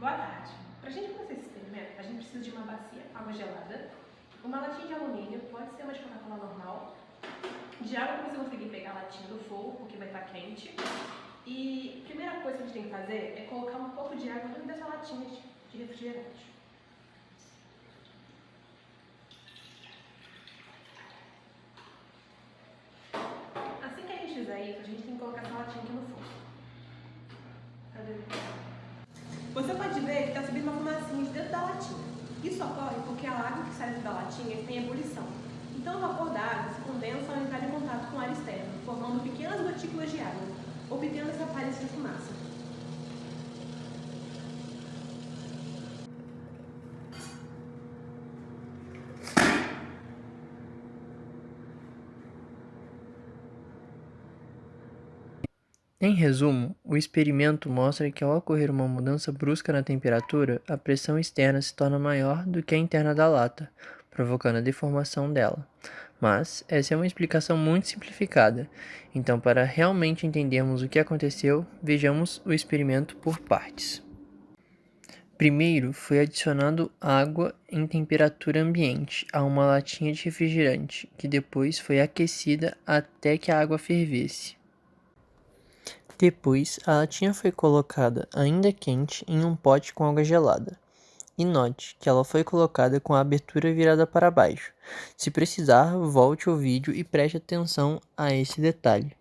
Boa tarde. Para a gente começar esse experimento, a gente precisa de uma bacia, água gelada, uma latinha de alumínio, pode ser uma de Coca-Cola normal, de água para você conseguir pegar a latinha do fogo, porque vai estar quente. E a primeira coisa que a gente tem que fazer é colocar um pouco de água dentro dessa latinha de refrigerante. Assim que a gente fizer isso, a gente tem que colocar essa latinha aqui no fogo. Você pode ver que está subindo uma fumacinha de dentro da latinha. Isso ocorre porque a água que sai dentro da latinha está em ebulição. Então o vapor da água se condensa ao entrar em contato com o ar externo, formando pequenas gotículas de água, obtendo essa aparência de fumaça. Em resumo, o experimento mostra que ao ocorrer uma mudança brusca na temperatura, a pressão externa se torna maior do que a interna da lata, provocando a deformação dela. Mas essa é uma explicação muito simplificada, então para realmente entendermos o que aconteceu, vejamos o experimento por partes. Primeiro, foi adicionado água em temperatura ambiente a uma latinha de refrigerante, que depois foi aquecida até que a água fervesse. Depois, a latinha foi colocada ainda quente em um pote com água gelada. E note que ela foi colocada com a abertura virada para baixo. Se precisar, volte ao vídeo e preste atenção a esse detalhe.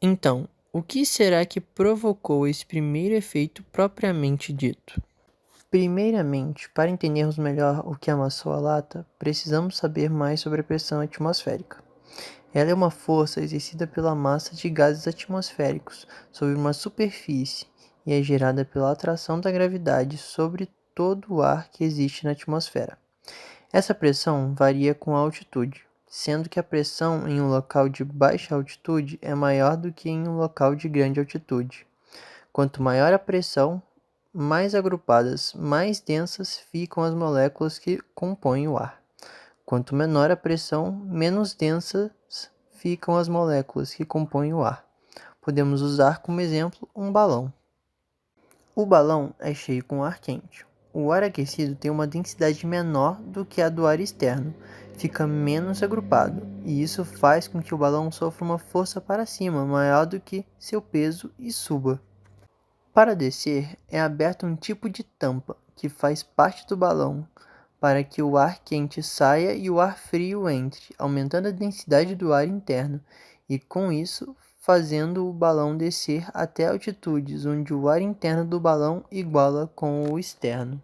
Então, o que será que provocou esse primeiro efeito propriamente dito? Primeiramente, para entendermos melhor o que amassou a lata, precisamos saber mais sobre a pressão atmosférica. Ela é uma força exercida pela massa de gases atmosféricos sobre uma superfície e é gerada pela atração da gravidade sobre todo o ar que existe na atmosfera. Essa pressão varia com a altitude, sendo que a pressão em um local de baixa altitude é maior do que em um local de grande altitude. Quanto maior a pressão, mais agrupadas, mais densas ficam as moléculas que compõem o ar. Quanto menor a pressão, menos densas ficam as moléculas que compõem o ar. Podemos usar como exemplo um balão. O balão é cheio com ar quente. O ar aquecido tem uma densidade menor do que a do ar externo, fica menos agrupado, e isso faz com que o balão sofra uma força para cima maior do que seu peso e suba. Para descer, é aberto um tipo de tampa, que faz parte do balão, para que o ar quente saia e o ar frio entre, aumentando a densidade do ar interno, e com isso, fazendo o balão descer até altitudes onde o ar interno do balão iguala com o externo.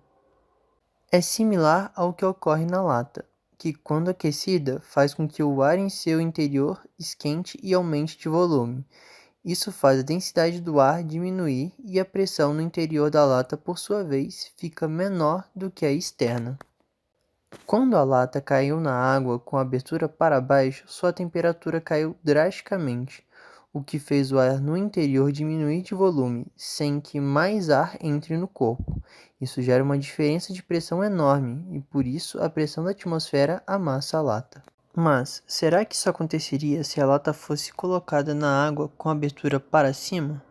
É similar ao que ocorre na lata, que quando aquecida faz com que o ar em seu interior esquente e aumente de volume. Isso faz a densidade do ar diminuir e a pressão no interior da lata, por sua vez, fica menor do que a externa. Quando a lata caiu na água com a abertura para baixo, sua temperatura caiu drasticamente, o que fez o ar no interior diminuir de volume, sem que mais ar entre no corpo. Isso gera uma diferença de pressão enorme e, por isso, a pressão da atmosfera amassa a lata. Mas, será que isso aconteceria se a lata fosse colocada na água com a abertura para cima?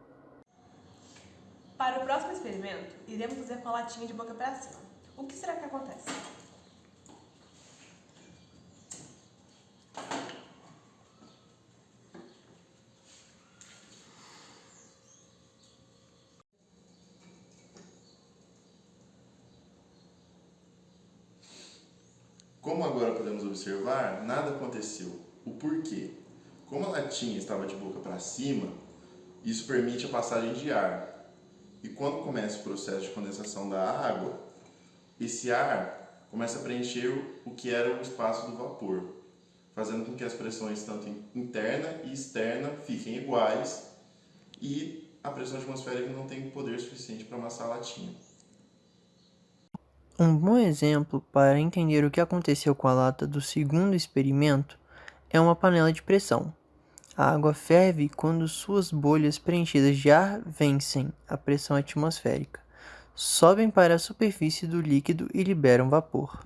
Para o próximo experimento, iremos fazer com a latinha de boca para cima. O que será que acontece? Como agora podemos observar, nada aconteceu. O porquê? Como a latinha estava de boca para cima, isso permite a passagem de ar. E quando começa o processo de condensação da água, esse ar começa a preencher o que era o espaço do vapor, fazendo com que as pressões tanto interna e externa fiquem iguais e a pressão atmosférica não tem poder suficiente para amassar a latinha. Um bom exemplo para entender o que aconteceu com a lata do segundo experimento é uma panela de pressão. A água ferve quando suas bolhas preenchidas de ar vencem a pressão atmosférica, sobem para a superfície do líquido e liberam vapor.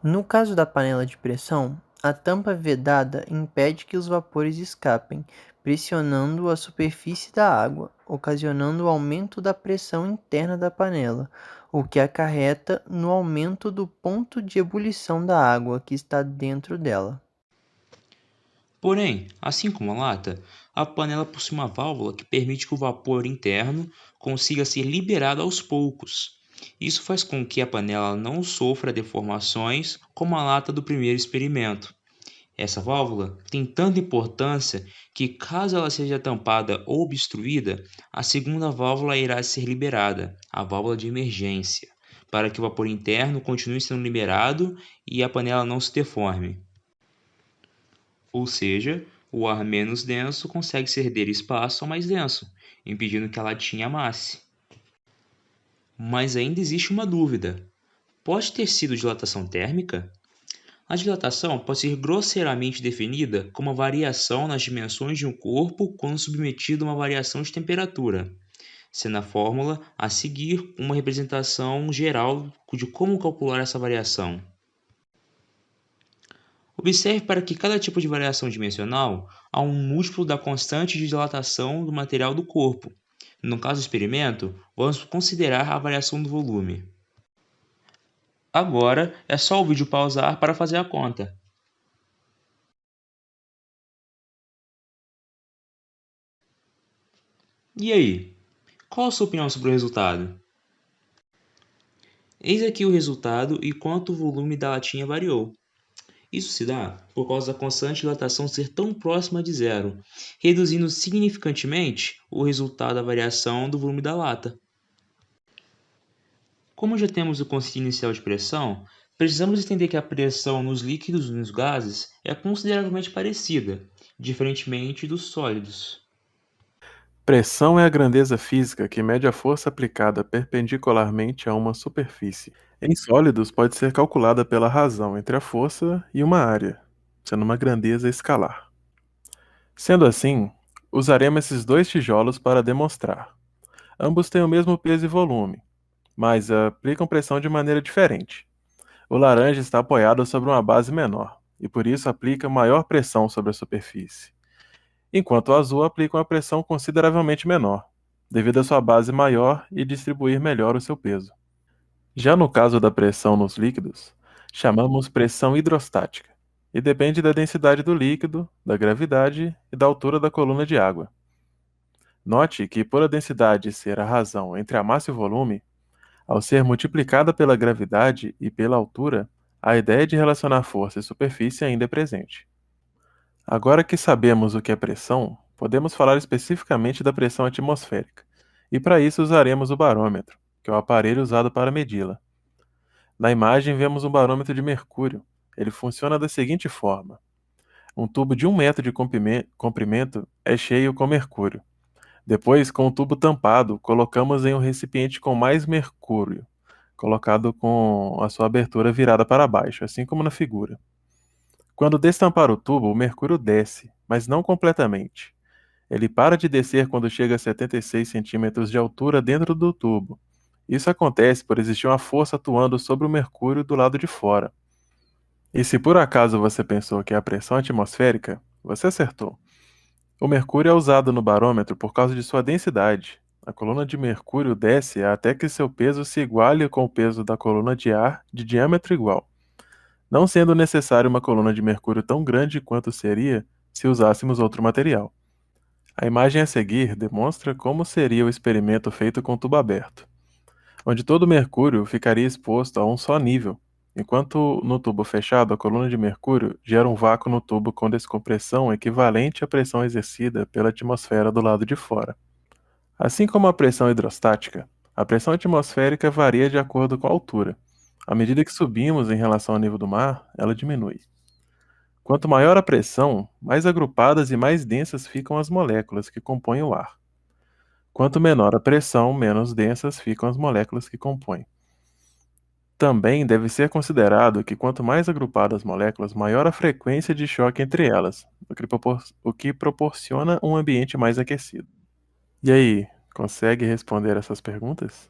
No caso da panela de pressão, a tampa vedada impede que os vapores escapem, pressionando a superfície da água, ocasionando o aumento da pressão interna da panela, o que acarreta no aumento do ponto de ebulição da água que está dentro dela. Porém, assim como a lata, a panela possui uma válvula que permite que o vapor interno consiga ser liberado aos poucos. Isso faz com que a panela não sofra deformações como a lata do primeiro experimento. Essa válvula tem tanta importância que, caso ela seja tampada ou obstruída, a segunda válvula irá ser liberada, a válvula de emergência, para que o vapor interno continue sendo liberado e a panela não se deforme. Ou seja, o ar menos denso consegue ceder espaço ao mais denso, impedindo que a latinha amasse. Mas ainda existe uma dúvida: pode ter sido dilatação térmica? A dilatação pode ser grosseiramente definida como a variação nas dimensões de um corpo quando submetido a uma variação de temperatura, sendo a fórmula a seguir uma representação geral de como calcular essa variação. Observe para que cada tipo de variação dimensional há um múltiplo da constante de dilatação do material do corpo. No caso do experimento, vamos considerar a variação do volume. Agora é só o vídeo pausar para fazer a conta. E aí, qual a sua opinião sobre o resultado? Eis aqui o resultado e quanto o volume da latinha variou. Isso se dá por causa da constante de dilatação ser tão próxima de zero, reduzindo significantemente o resultado da variação do volume da lata. Como já temos o conceito inicial de pressão, precisamos entender que a pressão nos líquidos e nos gases é consideravelmente parecida, diferentemente dos sólidos. Pressão é a grandeza física que mede a força aplicada perpendicularmente a uma superfície. Em sólidos, pode ser calculada pela razão entre a força e uma área, sendo uma grandeza escalar. Sendo assim, usaremos esses dois tijolos para demonstrar. Ambos têm o mesmo peso e volume, mas aplicam pressão de maneira diferente. O laranja está apoiado sobre uma base menor, e por isso aplica maior pressão sobre a superfície, enquanto o azul aplica uma pressão consideravelmente menor, devido à sua base maior e distribuir melhor o seu peso. Já no caso da pressão nos líquidos, chamamos pressão hidrostática, e depende da densidade do líquido, da gravidade e da altura da coluna de água. Note que, por a densidade ser a razão entre a massa e o volume, ao ser multiplicada pela gravidade e pela altura, a ideia de relacionar força e superfície ainda é presente. Agora que sabemos o que é pressão, podemos falar especificamente da pressão atmosférica, e para isso usaremos o barômetro, que é o aparelho usado para medi-la. Na imagem vemos um barômetro de mercúrio. Ele funciona da seguinte forma: um tubo de 1 metro de comprimento é cheio com mercúrio. Depois, com o tubo tampado, colocamos em um recipiente com mais mercúrio, colocado com a sua abertura virada para baixo, assim como na figura. Quando destampar o tubo, o mercúrio desce, mas não completamente. Ele para de descer quando chega a 76 centímetros de altura dentro do tubo. Isso acontece por existir uma força atuando sobre o mercúrio do lado de fora. E se por acaso você pensou que é a pressão atmosférica, você acertou. O mercúrio é usado no barômetro por causa de sua densidade. A coluna de mercúrio desce até que seu peso se iguale com o peso da coluna de ar de diâmetro igual, não sendo necessário uma coluna de mercúrio tão grande quanto seria se usássemos outro material. A imagem a seguir demonstra como seria o experimento feito com o tubo aberto, onde todo o mercúrio ficaria exposto a um só nível, enquanto no tubo fechado a coluna de mercúrio gera um vácuo no tubo com descompressão equivalente à pressão exercida pela atmosfera do lado de fora. Assim como a pressão hidrostática, a pressão atmosférica varia de acordo com a altura. À medida que subimos em relação ao nível do mar, ela diminui. Quanto maior a pressão, mais agrupadas e mais densas ficam as moléculas que compõem o ar. Quanto menor a pressão, menos densas ficam as moléculas que compõem. Também deve ser considerado que quanto mais agrupadas as moléculas, maior a frequência de choque entre elas, o que proporciona um ambiente mais aquecido. E aí, consegue responder essas perguntas?